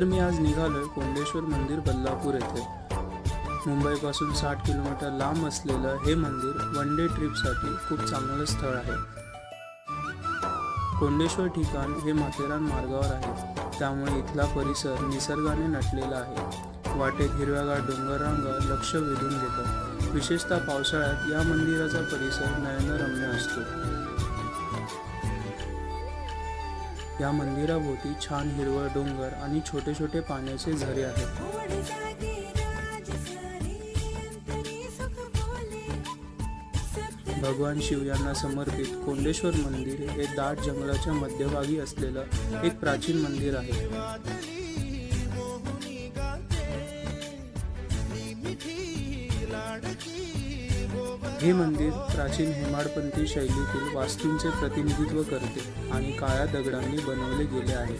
तर मी आज निघालोय कोंडेश्वर मंदिर बदलापूर येथे. मुंबईपासून 60 किलोमीटर लांब असलेलं हे मंदिर वन डे ट्रिपसाठी खूप चांगलं स्थळ आहे. कोंडेश्वर ठिकाण हे माथेरान मार्गावर आहे, त्यामुळे इथला परिसर निसर्गाने नटलेला आहे. वाटेत हिरव्यागार डोंगररांगा लक्ष वेधून घेतात. विशेषतः पावसाळ्यात या मंदिराचा परिसर नयनरम्य असतो. या मंदिराभोवती छान हिरवळ डोंगर आणि छोटे छोटे पाण्याचे झरे आहेत. भगवान शिव यांना समर्पित कोंडेश्वर मंदिर हे दाट जंगलाच्या मध्यभागी असलेलं एक प्राचीन मंदिर आहे. हे मंदिर प्राचीन हेमाडपंथी शैलीतील वास्तूंचे प्रतिनिधित्व करते आणि काळ्या दगडांनी बनवले गेले आहे.